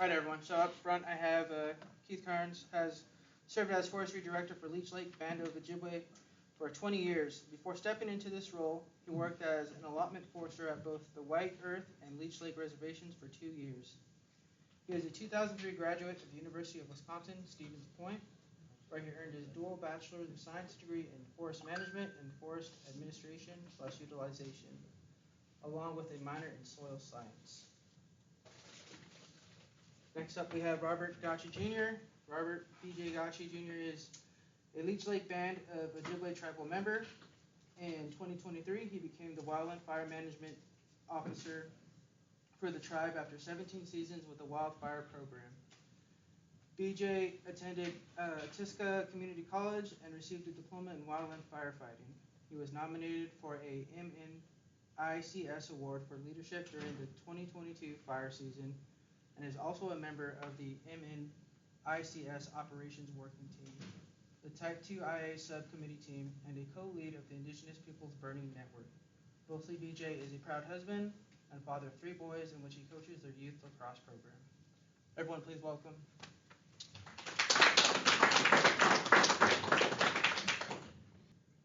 All right, everyone. So up front, I have Keith Karnes has served as Forestry Director for Leech Lake Band of Ojibwe for 20 years. Before stepping into this role, he worked as an allotment forester at both the White Earth and Leech Lake reservations for 2 years. He is a 2003 graduate of the University of Wisconsin, Stevens Point, where he earned his dual Bachelor's of Science degree in Forest Management and Forest Administration/Utilization, along with a minor in Soil Science. Next up, we have Robert Gotchie Jr. Robert P.J. Gotchie Jr. is a Leech Lake Band of Ojibwe tribal member. In 2023, he became the Wildland Fire Management Officer for the tribe after 17 seasons with the wildfire program. BJ attended Tiska Community College and received a diploma in wildland firefighting. He was nominated for a MNICS award for leadership during the 2022 fire season and is also a member of the MNICS Operations Working Team, the Type 2 IA Subcommittee Team, and a co-lead of the Indigenous Peoples Burning Network. Mostly BJ is a proud husband and father of 3 boys in which he coaches their youth lacrosse program. Everyone, please welcome.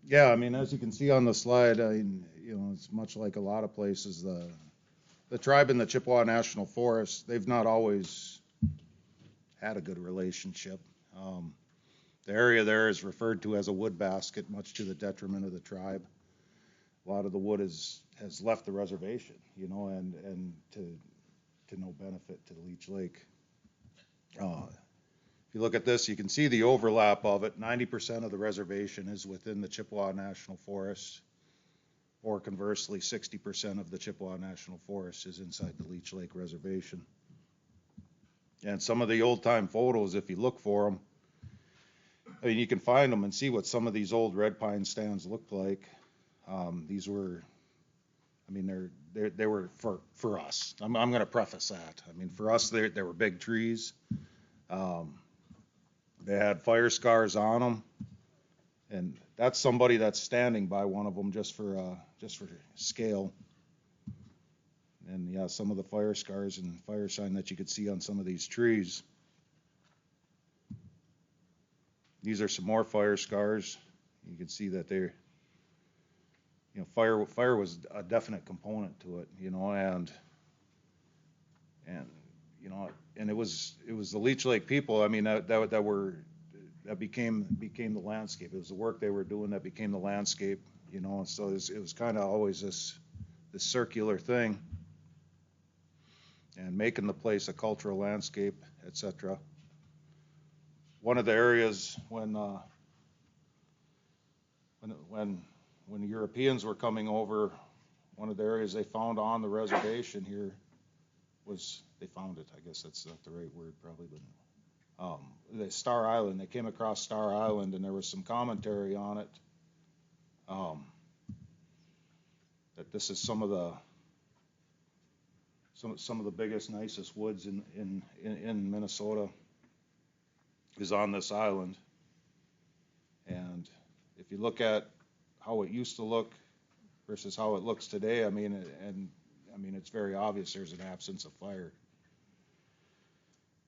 Yeah, I mean, as you can see on the slide, it's much like a lot of places. The tribe in the Chippewa National Forest, they've not always had a good relationship. The area there is referred to as a wood basket, much to the detriment of the tribe. A lot of the wood has left the reservation, and to no benefit to the Leech Lake. If you look at this, you can see the overlap of it. 90% of the reservation is within the Chippewa National Forest, or conversely, 60% of the Chippewa National Forest is inside the Leech Lake Reservation. And some of the old-time photos, if you look for them, I mean, you can find them and see what some of these old red pine stands looked like. These were, I mean, they were for us. I'm going to preface that. I mean, for us, they were big trees. They had fire scars on them, and that's somebody that's standing by one of them just for scale. And yeah, some of the fire scars and fire sign that you could see on some of these trees. These are some more fire scars. You can see that they're, fire was a definite component to it, and it was the Leech Lake people. I mean, that became the landscape. It was the work they were doing that became the landscape, So it was kind of always this circular thing, and making the place a cultural landscape, etc. One of the areas when the Europeans were coming over, one of the areas they found on the reservation here was, they found it, I guess that's not the right word probably, but the Star Island. They came across Star Island, and there was some commentary on it, that this is some of the biggest, nicest woods in Minnesota is on this island. And if you look at how it used to look versus how it looks today, I mean, it's very obvious there's an absence of fire.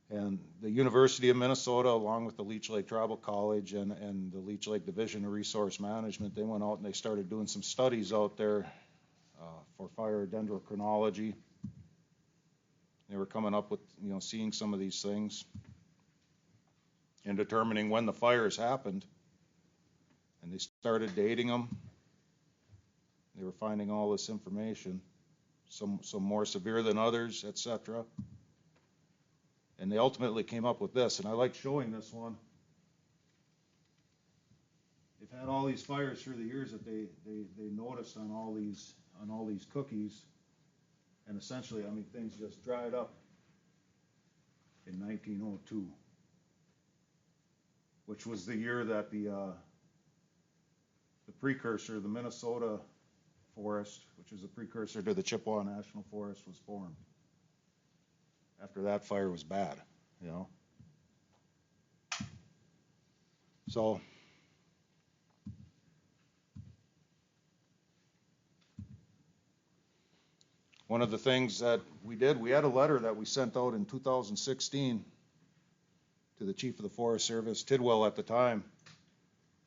And the University of Minnesota, along with the Leech Lake Tribal College and the Leech Lake Division of Resource Management, they went out and they started doing some studies out there for fire dendrochronology. They were coming up with, seeing some of these things and determining when the fires happened. And they started dating them. They were finding all this information, some more severe than others, etc. And they ultimately came up with this, and I like showing this one. They've had all these fires through the years that they noticed on all these cookies, and essentially, I mean, things just dried up in 1902, which was the year that the precursor, the Minnesota Forest, which is a precursor to the Chippewa National Forest, was formed. After that, fire was bad, So One of the things that we did, we had a letter that we sent out in 2016 to the Chief of the Forest Service, Tidwell at the time,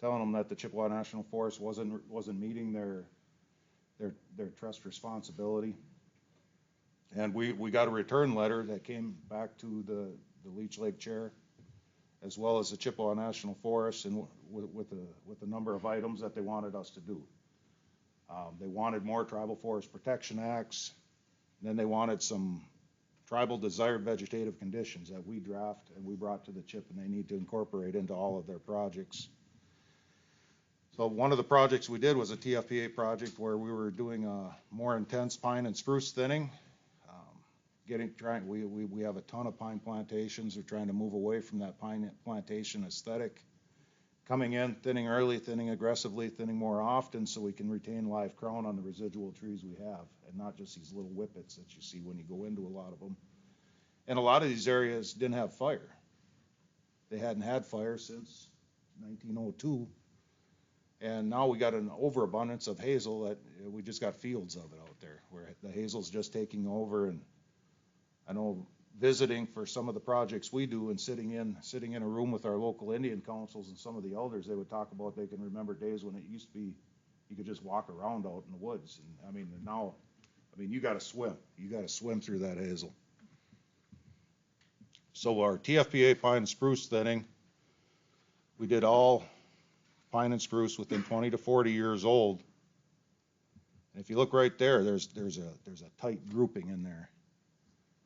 telling them that the Chippewa National Forest wasn't meeting their trust responsibility. And we got a return letter that came back to the Leech Lake Chair, as well as the Chippewa National Forest, and with a number of items that they wanted us to do. They wanted more tribal forest protection acts. Then they wanted some tribal desired vegetative conditions that we draft and we brought to the CHIP, and they need to incorporate into all of their projects. So one of the projects we did was a TFPA project where we were doing a more intense pine and spruce thinning. We have a ton of pine plantations. We're trying to move away from that pine plantation aesthetic. Coming in, thinning early, thinning aggressively, thinning more often, so we can retain live crown on the residual trees we have, and not just these little whippets that you see when you go into a lot of them. And a lot of these areas didn't have fire. They hadn't had fire since 1902, and now we got an overabundance of hazel that we just got fields of it out there, where the hazel's just taking over. And I know, visiting for some of the projects we do and sitting in a room with our local Indian councils and some of the elders, they would talk about they can remember days when it used to be you could just walk around out in the woods. And now you got to swim through that hazel. So our TFPA pine and spruce thinning, we did all pine and spruce within 20 to 40 years old. And if you look right there, there's a tight grouping in there.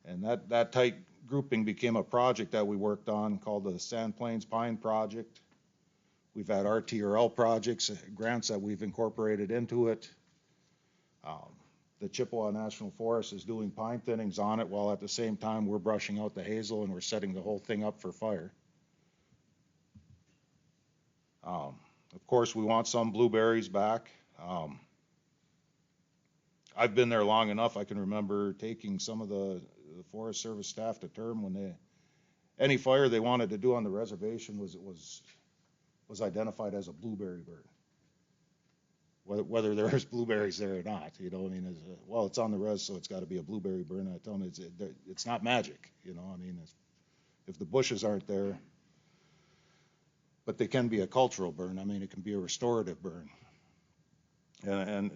And that tight grouping became a project that we worked on called the Sand Plains Pine Project. We've had RTRL projects, grants that we've incorporated into it. The Chippewa National Forest is doing pine thinnings on it, while at the same time we're brushing out the hazel and we're setting the whole thing up for fire. Of course, we want some blueberries back. I've been there long enough, I can remember taking some of the Forest Service staff to term when any fire they wanted to do on the reservation was identified as a blueberry burn. Whether there's blueberries there or not, well, it's on the res, so it's got to be a blueberry burn. I tell them it's not magic, if the bushes aren't there, but they can be a cultural burn. It can be a restorative burn, and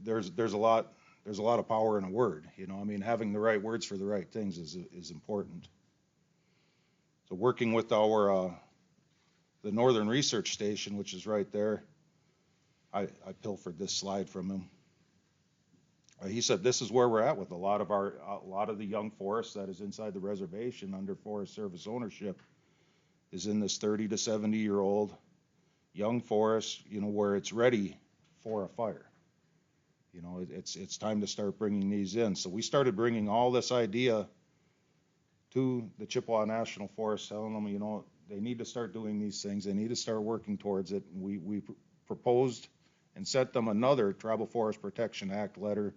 there's a lot of power in a word. Having the right words for the right things is important. So working with the Northern Research Station, which is right there, I pilfered this slide from him. He said this is where we're at with a lot of the young forest that is inside the reservation under Forest Service ownership is in this 30 to 70 year old young forest, where it's ready for a fire. It's time to start bringing these in. So we started bringing all this idea to the Chippewa National Forest, telling them, they need to start doing these things. They need to start working towards it. And we proposed and sent them another Tribal Forest Protection Act letter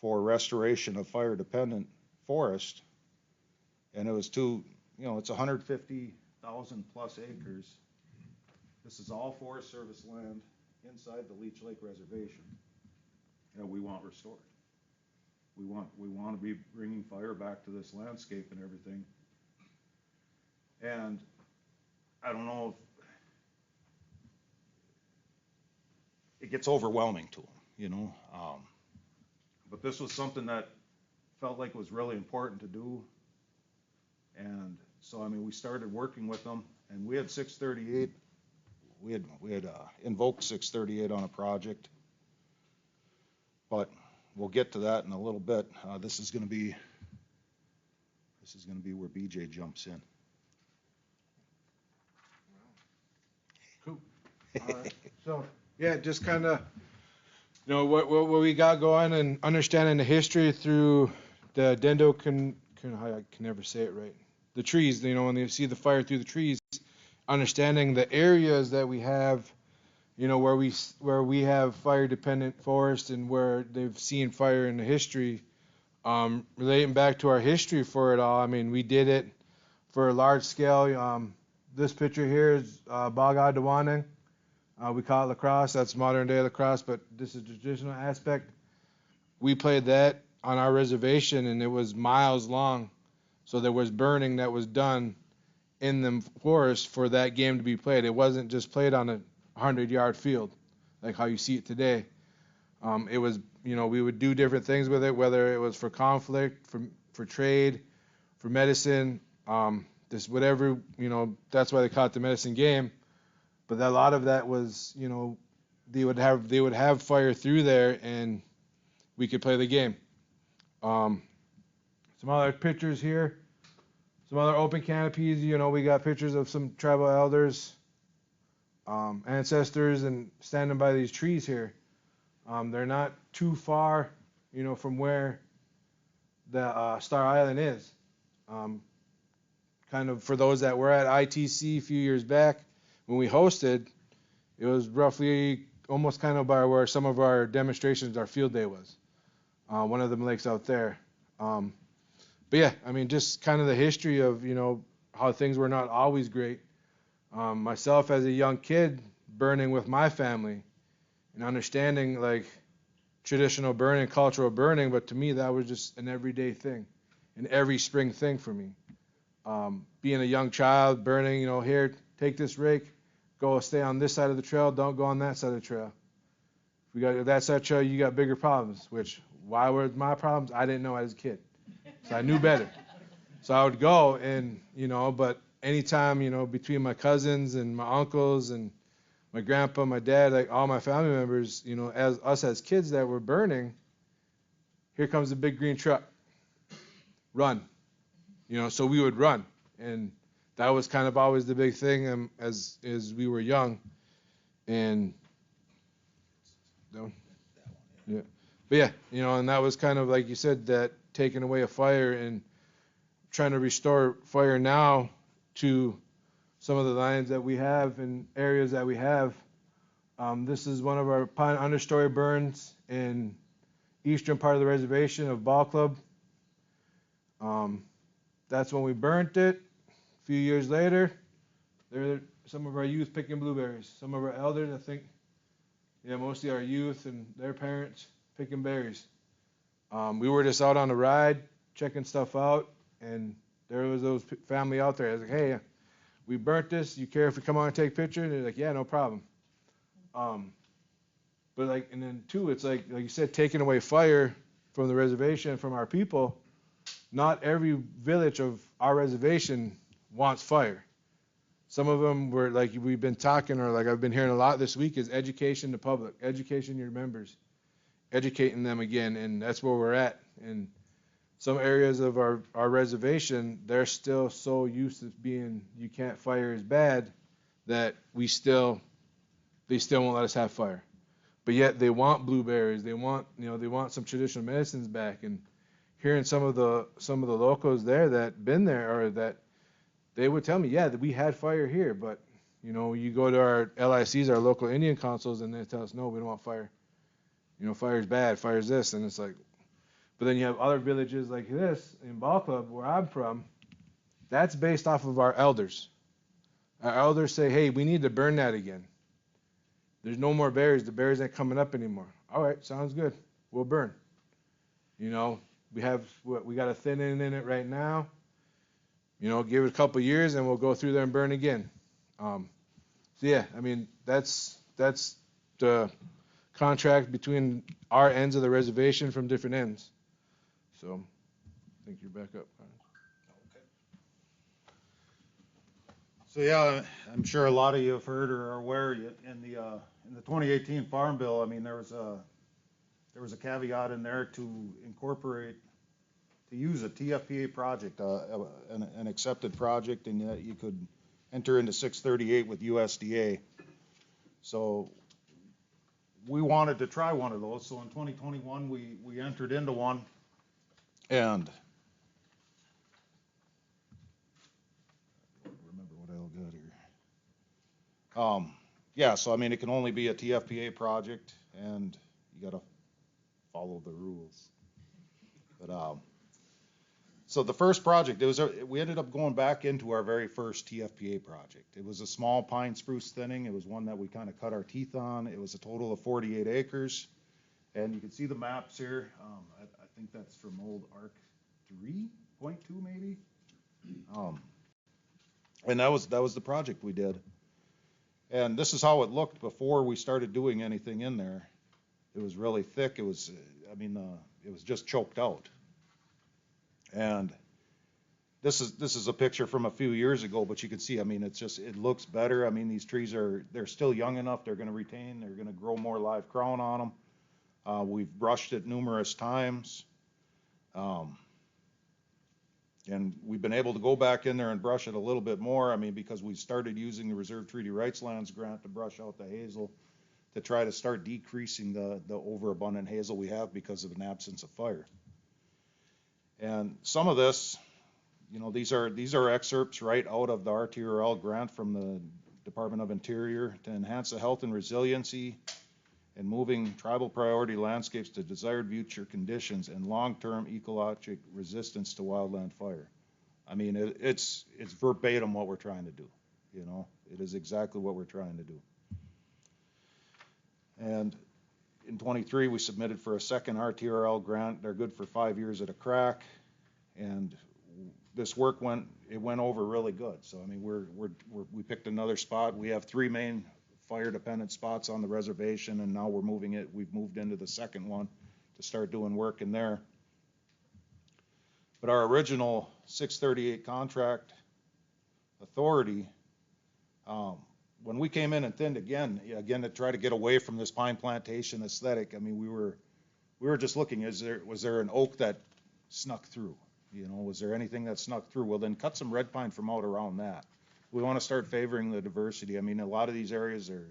for restoration of fire-dependent forest. And it was it's 150,000 plus acres. This is all Forest Service land inside the Leech Lake Reservation. And we want restored. We want to be bringing fire back to this landscape and everything. And I don't know if it gets overwhelming to them, but this was something that felt like was really important to do. And so, we started working with them, and we had 638. We had invoked 638 on a project. But we'll get to that in a little bit. This is going to be where BJ jumps in. Cool. All right. So yeah, just kind of what we got going and understanding the history through the I can never say it right. The trees, when you see the fire through the trees, understanding the areas that we have. Where we have fire-dependent forest and where they've seen fire in the history, relating back to our history for it all. We did it for a large scale. This picture here is Bog Adawaning. We call it lacrosse. That's modern day lacrosse, but this is the traditional aspect. We played that on our reservation, and it was miles long. So there was burning that was done in the forest for that game to be played. It wasn't just played on a 100-yard field like how you see it today. It was, we would do different things with it, whether it was for conflict, for trade, for medicine, just whatever, that's why they call it the medicine game. But a lot of that was, they would have fire through there, and we could play the game. Some other pictures here, some other open canopies. We got pictures of some tribal elders, ancestors, and standing by these trees here. They're not too far, from where the Star Island is. Kind of for those that were at ITC a few years back when we hosted, it was roughly almost kind of by where some of our demonstrations, our field day was. One of them lakes out there. But yeah, just kind of the history of, how things were not always great. Myself as a young kid burning with my family and understanding like traditional burning, cultural burning, but to me that was just an everyday thing, an every spring thing for me. Being a young child, burning, here, take this rake, go stay on this side of the trail, don't go on that side of the trail. If we got that side of the trail, you got bigger problems, which, why were my problems? I didn't know as a kid. So I knew better. So I would go and, but anytime, between my cousins and my uncles and my grandpa, my dad, like all my family members, as us as kids that were burning, here comes the big green truck. Run. So we would run. And that was kind of always the big thing as we were young. And yeah. But yeah, and that was kind of like you said, that taking away a fire and trying to restore fire now to some of the lands that we have and areas that we have. This is one of our pine understory burns in eastern part of the reservation of Ball Club. That's when we burnt it. A few years later, there are some of our youth picking blueberries. Some of our elders, I think, mostly our youth and their parents picking berries. We were just out on a ride, checking stuff out, and there was those family out there. I was like, hey, we burnt this. You care if we come on and take a picture? And they're like, yeah, no problem. But and then too, it's like you said, taking away fire from the reservation, from our people. Not every village of our reservation wants fire. Some of them were like we've been talking, or like I've been hearing a lot this week, is education to public, education your members, educating them again, and that's where we're at. And some areas of our reservation, they're still so used to being you can't fire is bad that they still won't let us have fire. But yet they want blueberries, they want some traditional medicines back. And hearing some of the locals there that been there, or that they would tell me, yeah, that we had fire here, but you go to our LICs, our local Indian councils, and they tell us, no, we don't want fire. Fire's bad, fire's this, and it's like, but then you have other villages like this in Ball Club, where I'm from, that's based off of our elders. Our elders say, hey, we need to burn that again. There's no more berries, the berries ain't coming up anymore. All right, sounds good, we'll burn. We got a thin end in it right now. Give it a couple years and we'll go through there and burn again. So yeah, that's the contract between our ends of the reservation from different ends. So I think you're back up. Okay. So yeah, I'm sure a lot of you have heard or are aware in the 2018 Farm Bill. There was a caveat in there to incorporate, to use a TFPA project, an accepted project, and that you could enter into 638 with USDA. So we wanted to try one of those. So in 2021, we entered into one, and remember what I got here. Yeah, so it can only be a TFPA project, and you got to follow the rules. But So the first project, we ended up going back into our very first TFPA project. It was a small pine spruce thinning. It was one that we kind of cut our teeth on. It was a total of 48 acres. And you can see the maps here. I think that's from old ARC 3.2 maybe. And that was the project we did. And this is how it looked before we started doing anything in there. It was really thick. It was just choked out. And this is a picture from a few years ago, but you can see, it looks better. These trees they're still young enough. They're going to retain. They're going to grow more live crown on them. We've brushed it numerous times. And we've been able to go back in there and brush it a little bit more. Because we started using the Reserve Treaty Rights Lands grant to brush out the hazel to try to start decreasing the overabundant hazel we have because of an absence of fire. And some of this, these are excerpts right out of the RTRL grant from the Department of Interior to enhance the health and resiliency and moving tribal priority landscapes to desired future conditions and long-term ecologic resistance to wildland fire. It's verbatim what we're trying to do. It is exactly what we're trying to do. And in 23, we submitted for a second RTRL grant. They're good for 5 years at a crack, and this work went over really good. So we picked another spot. We have 3 main fire-dependent spots on the reservation, and now we've moved into the second one to start doing work in there. But our original 638 contract authority, when we came in and thinned again to try to get away from this pine plantation aesthetic, we were just looking, was there an oak that snuck through? Was there anything that snuck through? Well, then cut some red pine from out around that. We want to start favoring the diversity. A lot of these areas are,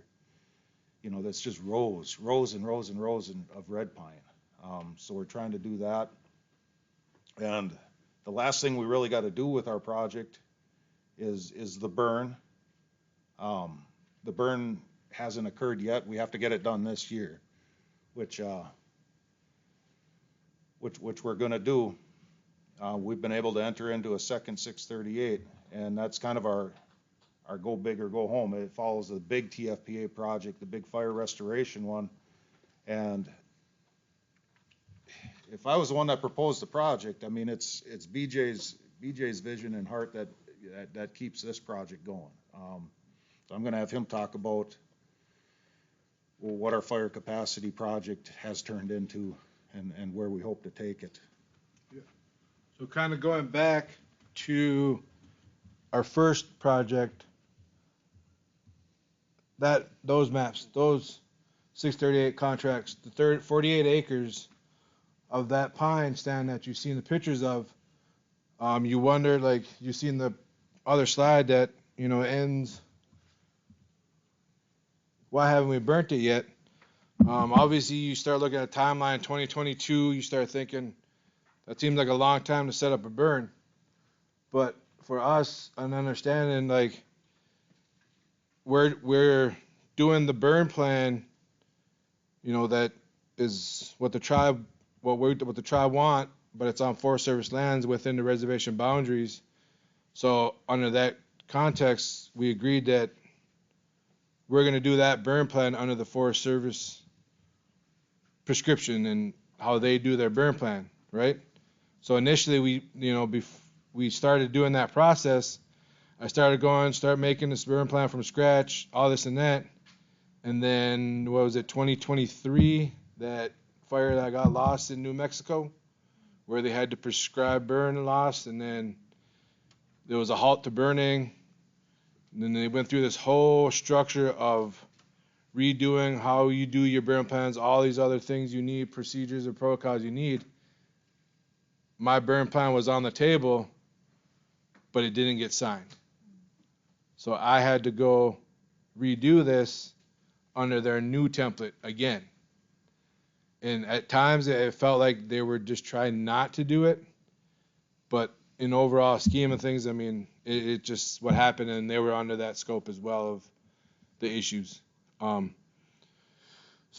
that's just rows and rows and rows of red pine. So we're trying to do that. And the last thing we really got to do with our project is the burn. The burn hasn't occurred yet. We have to get it done this year, which we're going to do. We've been able to enter into a second 638, and that's kind of our go big or go home. It follows the big TFPA project, the big fire restoration one. And if I was the one that proposed the project, it's BJ's vision and heart that keeps this project going. So I'm going to have him talk about what our fire capacity project has turned into and where we hope to take it. Yeah. So kind of going back to our first project, those maps, those 638 contracts, the 48 acres of that pine stand that you've seen the pictures of, you wonder, like you've seen the other slide that, ends, why haven't we burnt it yet? Obviously, you start looking at a timeline, 2022, you start thinking, that seems like a long time to set up a burn. But for us, an understanding, like, we're doing the burn plan, that is what the tribe want, but it's on Forest Service lands within the reservation boundaries. So under that context, we agreed that we're going to do that burn plan under the Forest Service prescription and how they do their burn plan, right? So initially we started doing that process. I started making this burn plan from scratch, all this and that. And then, 2023, that fire that got lost in New Mexico, where they had to prescribe burn loss, and then there was a halt to burning. And then they went through this whole structure of redoing how you do your burn plans, all these other things you need, procedures or protocols you need. My burn plan was on the table, but it didn't get signed. So I had to go redo this under their new template again. And at times it felt like they were just trying not to do it. But in overall scheme of things, it just what happened, and they were under that scope as well of the issues. So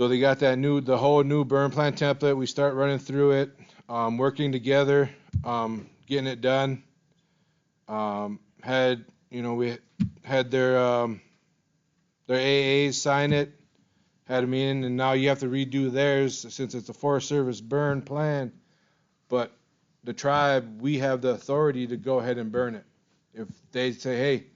they got the whole new burn plan template. We start running through it, working together, getting it done. We had their AAs sign it, had them in, and now you have to redo theirs since it's a Forest Service burn plan. But the tribe, we have the authority to go ahead and burn it. If they say, hey,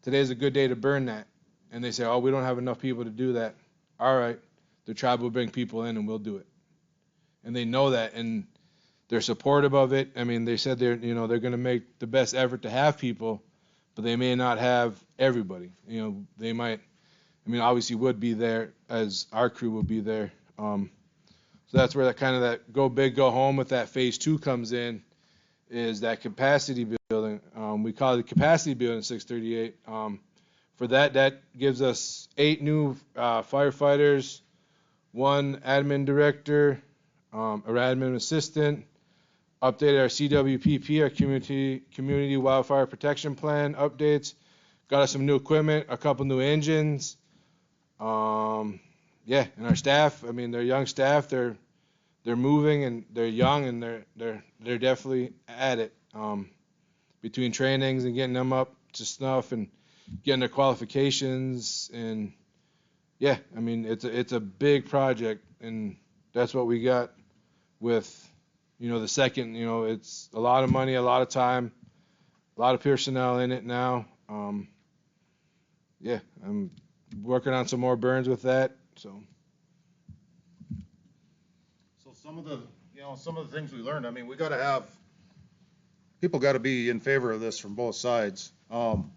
today's a good day to burn that, and they say, oh, we don't have enough people to do that, all right, the tribe will bring people in and we'll do it. And they know that, and they're supportive of it. I mean, they said they're going to make the best effort to have people, but they may not have everybody. They might, obviously would be there as our crew would be there. So that's where that go big, go home with that phase 2 comes in, is that capacity building. We call it the capacity building 638. For that gives us 8 new firefighters, 1 admin director, an admin assistant, updated our CWPP, our community wildfire protection plan updates, got us some new equipment, a couple new engines. And our staff, they're young staff, they're moving and they're young and they're definitely at it. Between trainings and getting them up to snuff and getting their qualifications, and it's a big project, and that's what we got with the second. It's a lot of money, a lot of time, a lot of personnel in it now. I'm working on some more burns with that. So some of the things we learned. We got to have people got to be in favor of this from both sides. When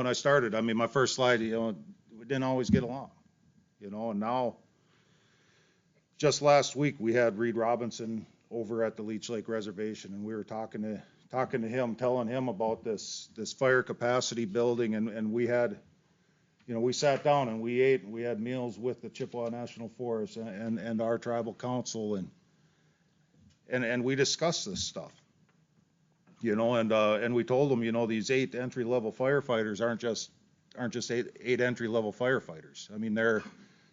I started, my first slide, we didn't always get along, and now, just last week, we had Reed Robinson over at the Leech Lake Reservation, and we were talking to him, telling him about this fire capacity building, and we had, we sat down and we ate, and we had meals with the Chippewa National Forest and our tribal council, and we discussed this stuff. And we told them, these 8 entry-level firefighters aren't just eight entry-level firefighters.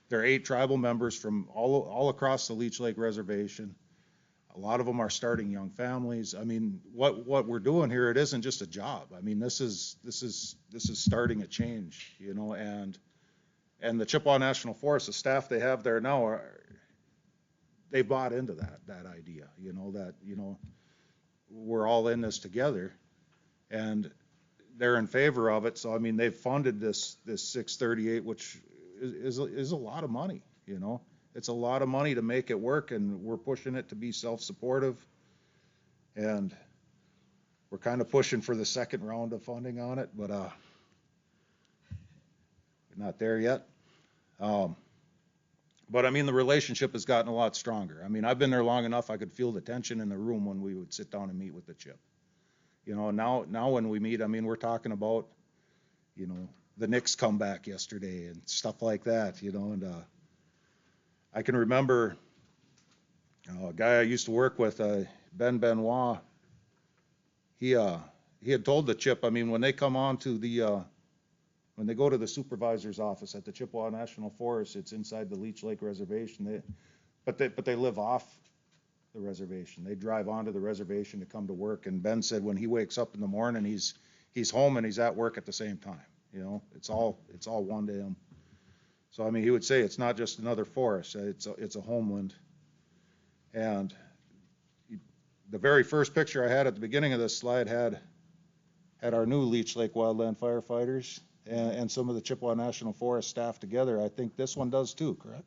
They're 8 tribal members from all across the Leech Lake Reservation. A lot of them are starting young families. What we're doing here, it isn't just a job. This is starting a change, and the Chippewa National Forest, the staff they have there now, they bought into that idea, we're all in this together, and they're in favor of it. So they've funded this 638, which is a lot of money. It's a lot of money to make it work, and we're pushing it to be self-supportive, and we're kind of pushing for the second round of funding on it, but we're not there yet. But the relationship has gotten a lot stronger. I've been there long enough, I could feel the tension in the room when we would sit down and meet with the CHIP. Now when we meet, we're talking about, the Knicks comeback yesterday and stuff like that, and I can remember a guy I used to work with, Ben Benoit, he had told the CHIP, when they come on to when they go to the supervisor's office at the Chippewa National Forest, it's inside the Leech Lake Reservation. But they live off the reservation. They drive onto the reservation to come to work. And Ben said when he wakes up in the morning, he's home and he's at work at the same time. It's all one to him. So he would say it's not just another forest. It's a homeland. And the very first picture I had at the beginning of this slide had our new Leech Lake wildland firefighters and some of the Chippewa National Forest staff together. I think this one does too, correct?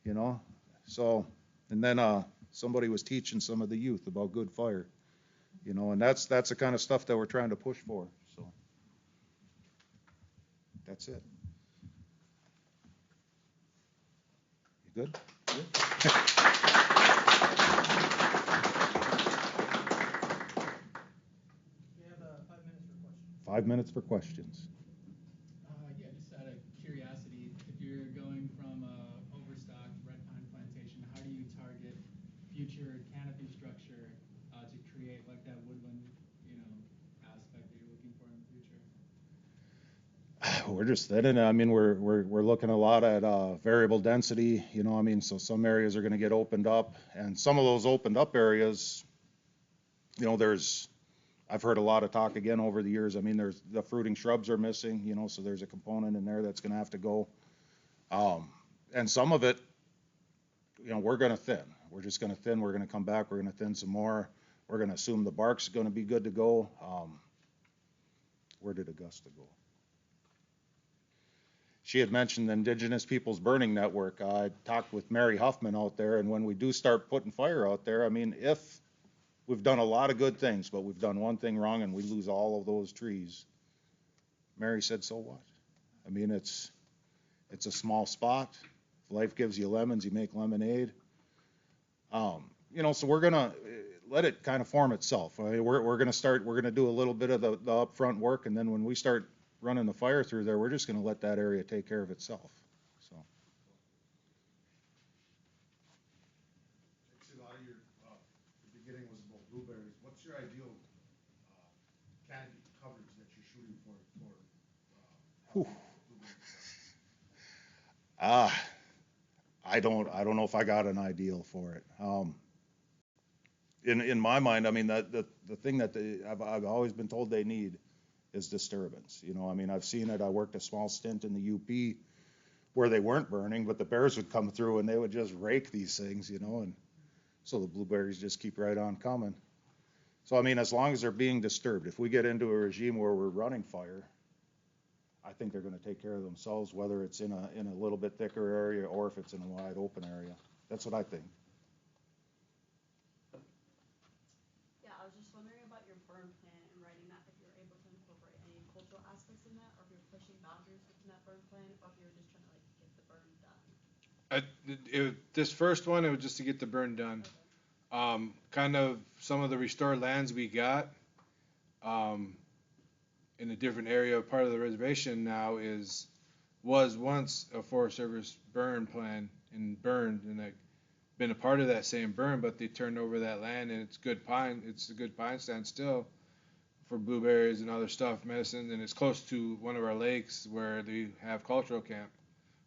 Yep. So, and then somebody was teaching some of the youth about good fire, and that's the kind of stuff that we're trying to push for. So that's it. You good? Good. We have 5 minutes for questions. 5 minutes for questions. Just out of curiosity, if you're going from overstocked red pine plantation, how do you target future canopy structure to create like that woodland, aspect that you're looking for in the future? we're just thinning. I mean, we're looking a lot at variable density, you know, I mean, so some areas are gonna get opened up, and some of those opened up areas, you know, I've heard a lot of talk again over the years. I mean, the fruiting shrubs are missing, you know, so there's a component in there that's gonna have to go. And some of it, you know, we're gonna thin. We're just gonna thin, we're gonna come back, we're gonna thin some more. We're gonna assume the bark's gonna be good to go. Where did Augusta go? She had mentioned the Indigenous Peoples Burning Network. I talked with Mary Huffman out there, and when we do start putting fire out there, I mean, if we've done a lot of good things, but we've done one thing wrong and we lose all of those trees, Mary said, so what? I mean, it's a small spot. If life gives you lemons, you make lemonade. You know, so we're gonna let it kind of form itself. I mean, we're gonna do a little bit of the upfront work, and then when we start running the fire through there, we're just gonna let that area take care of itself, so. See, a lot of your, the beginning was about blueberries. What's your ideal canopy coverage that you're shooting for blueberries? I don't know if I got an ideal for it. In my mind, I mean, the thing that I've always been told they need is disturbance. You know, I mean, I've seen it. I worked a small stint in the UP where they weren't burning, but the bears would come through and they would just rake these things, you know, and so the blueberries just keep right on coming. So, I mean, as long as they're being disturbed, if we get into a regime where we're running fire, I think they're going to take care of themselves, whether it's in a little bit thicker area or if it's in a wide open area. That's what I think. Yeah, I was just wondering about your burn plan and writing that, if you're able to incorporate any cultural aspects in that, or if you're pushing boundaries within that burn plan, or if you're just trying to like get the burn done. This first one, it was just to get the burn done. Okay. Kind of some of the restored lands we got in a different area, part of the reservation now was once a Forest Service burn plan and burned, and like been a part of that same burn, but they turned over that land, and it's a good pine stand still for blueberries and other stuff, medicine, and it's close to one of our lakes where they have cultural camp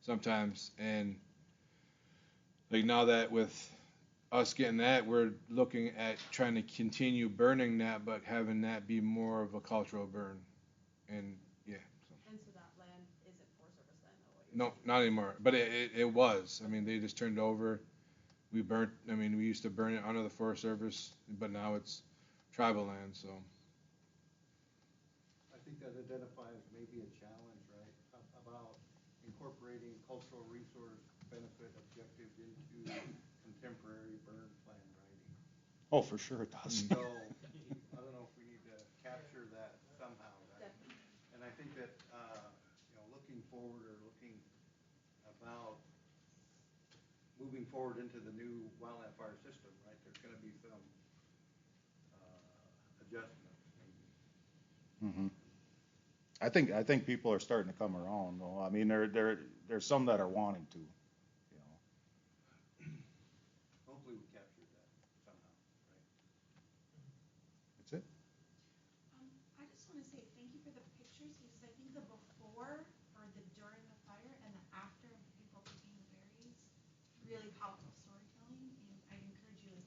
sometimes. And like now that with us getting that, we're looking at trying to continue burning that, but having that be more of a cultural burn. And yeah. So. And so that land isn't Forest Service land, though? No, not anymore. But it was. I mean, they just turned it over. We used to burn it under the Forest Service, but now it's tribal land, so. I think that identifies maybe a challenge, right, about incorporating cultural resource benefit objectives into contemporary burn plan writing. Oh, for sure it does. So, I don't know if we need to capture that somehow, right? Definitely. And I think that, looking forward or looking about moving forward into the new wildland fire system, right, there's gonna be some adjustments maybe. Mm-hmm. I think people are starting to come around, though. I mean, there's some that are wanting to, you know. Hopefully we captured that somehow, right? That's it. I just want to say thank you for the pictures, because I think the before or the during the fire and the after of people picking the berries, really powerful storytelling, and I encourage you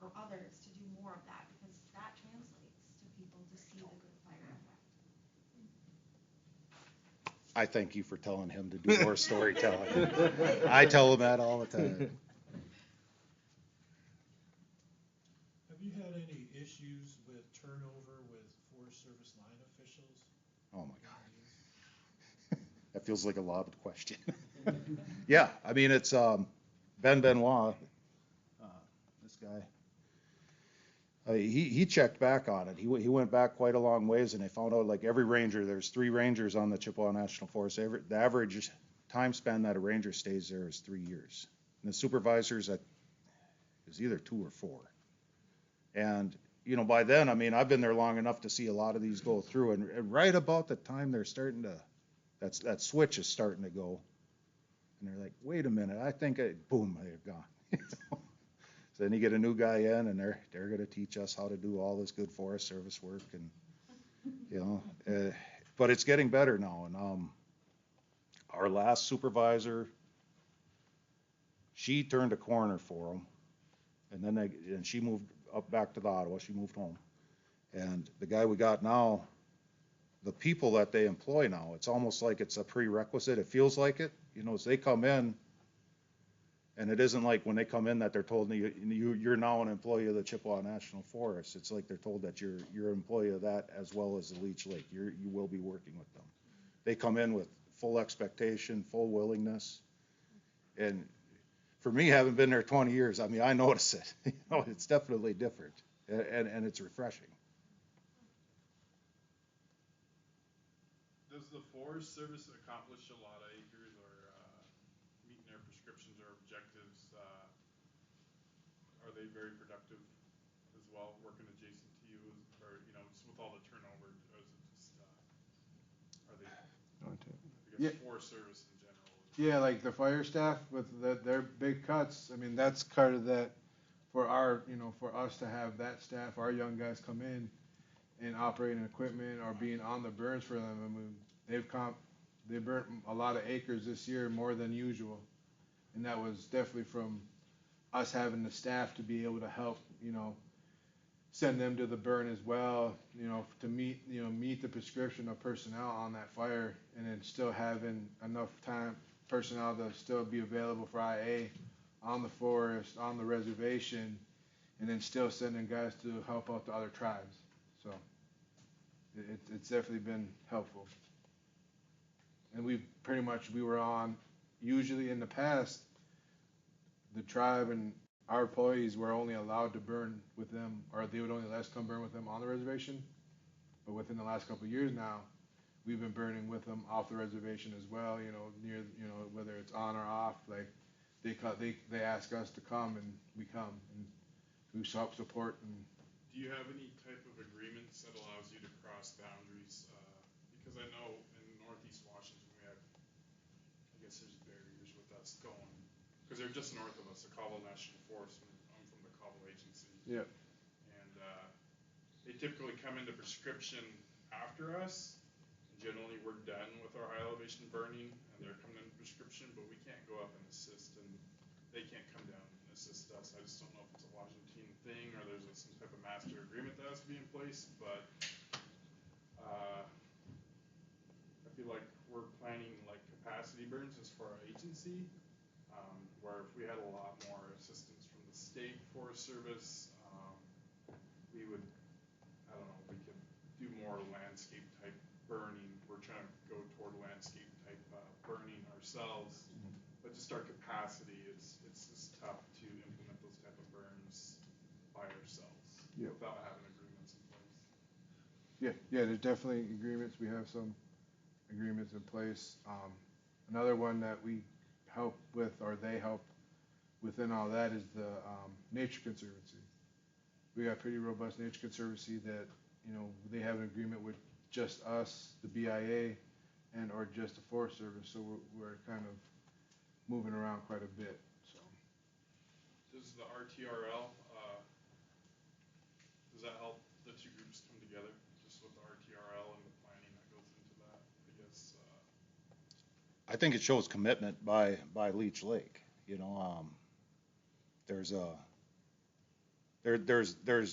or others to do more of that, because that translates to people to see the good fire effect. I thank you for telling him to do more storytelling. I tell him that all the time. Have you had any issues with turnover with Forest Service line officials? Oh my God. That feels like a lobbed question. Yeah, I mean, it's Ben Benoit, this guy. He checked back on it. He went back quite a long ways, and they found out like every ranger, there's 3 rangers on the Chippewa National Forest. The average time span that a ranger stays there is 3 years. And the supervisors is either 2 or 4. And you know, by then, I mean, I've been there long enough to see a lot of these go through, and right about the time they're starting to, that switch is starting to go, and they're like, wait a minute, I think boom, they're gone. So then you get a new guy in, and they're going to teach us how to do all this good Forest Service work, and you know, but it's getting better now, and our last supervisor, she turned a corner for them, and then and she moved up back to Ottawa. She moved home, and the guy we got now, the people that they employ now, it's almost like it's a prerequisite. It feels like it, as they come in, and it isn't like when they come in that they're told you're now an employee of the Chippewa National Forest. It's like they're told that you're an employee of that as well as the Leech Lake. You will be working with them. They come in with full expectation, full willingness, and for me, having been there 20 years, I mean, I notice it. It's definitely different, and it's refreshing. Does the Forest Service accomplish a lot of acres or meeting their prescriptions or objectives? Are they very productive as well, working adjacent to you, or just with all the turnover? Or is it just are they? I guess Forest Service in general. Yeah, like the fire staff with their big cuts. I mean, that's kind of that for for us to have that staff, our young guys come in and operating equipment or being on the burns for them. I mean, they burnt a lot of acres this year, more than usual, and that was definitely from us having the staff to be able to help, send them to the burn as well, to meet the prescription of personnel on that fire, and then still having enough personnel to still be available for IA on the forest, on the reservation, and then still sending guys to help out the other tribes. So it's definitely been helpful. And we were on, usually in the past, the tribe and our employees were only allowed to burn with them, or they would only let us come burn with them on the reservation. But within the last couple of years now, we've been burning with them off the reservation as well, near, whether it's on or off, like they ask us to come and we come and we help support. And do you have any type of agreements that allows you to cross boundaries? Because I know in Northeast Washington we have, I guess there's barriers with us going, because they're just north of us, the Cobble National Forest. I'm from the Cobble Agency. Yeah. And they typically come into prescription after us. Generally, we're done with our high elevation burning, and they're coming in prescription, but we can't go up and assist, and they can't come down and assist us. I just don't know if it's a Washington thing or there's some type of master agreement that has to be in place, but I feel like we're planning like capacity burns as for our agency, where if we had a lot more assistance from the state Forest Service, we would, I don't know, we could do more landscape type burning. We're trying to go toward landscape type burning ourselves, but just our capacity, it's just tough to implement those type of burns by ourselves without having agreements in place. Yeah, there's definitely agreements. We have some agreements in place. Another one that we help with, or they help within all that, is the Nature Conservancy. We got pretty robust Nature Conservancy that, they have an agreement with just us, the BIA, and or just the Forest Service. So we're kind of moving around quite a bit. So does the RTRL, does that help the two groups come together, just with the RTRL and the planning that goes into that? I guess. I think it shows commitment by Leech Lake. There's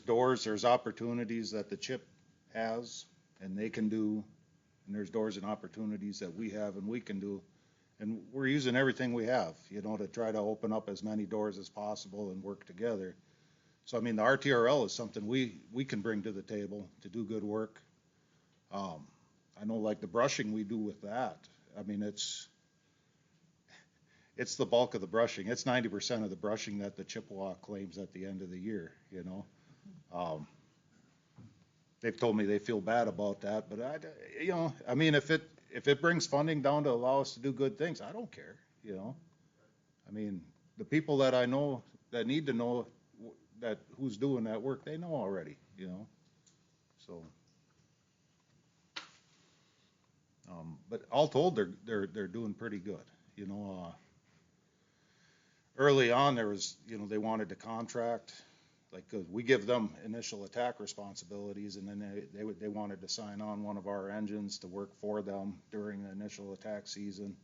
doors, there's opportunities that the CHIP has and they can do, and there's doors and opportunities that we have and we can do, and we're using everything we have, to try to open up as many doors as possible and work together. So I mean, the RTRL is something we can bring to the table to do good work. I know, like the brushing we do with that. I mean, it's the bulk of the brushing. It's 90% of the brushing that the Chippewa claims at the end of the year. They've told me they feel bad about that, but I mean, if it brings funding down to allow us to do good things, I don't care. I mean, the people that I know that need to know that who's doing that work, they know already. So. But all told, they're doing pretty good. Early on, there was, they wanted to contract, like, 'cause we give them initial attack responsibilities, and then they wanted to sign on one of our engines to work for them during the initial attack season.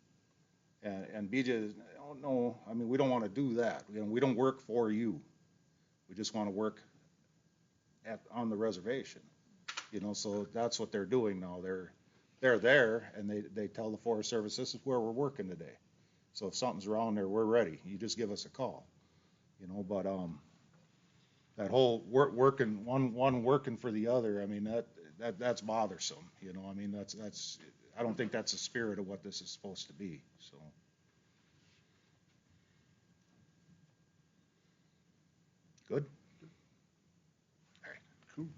And BJ, oh, no, I mean, we don't want to do that. You know, we don't work for you. We just want to work on the reservation. You know, so that's what they're doing now. They're there, and they tell the Forest Service, this is where we're working today. So if something's wrong there, we're ready. You just give us a call. You know, but that whole working one working for the other, I mean, that's bothersome. You know, I mean, that's I don't think that's the spirit of what this is supposed to be. So. Good. All right. Cool.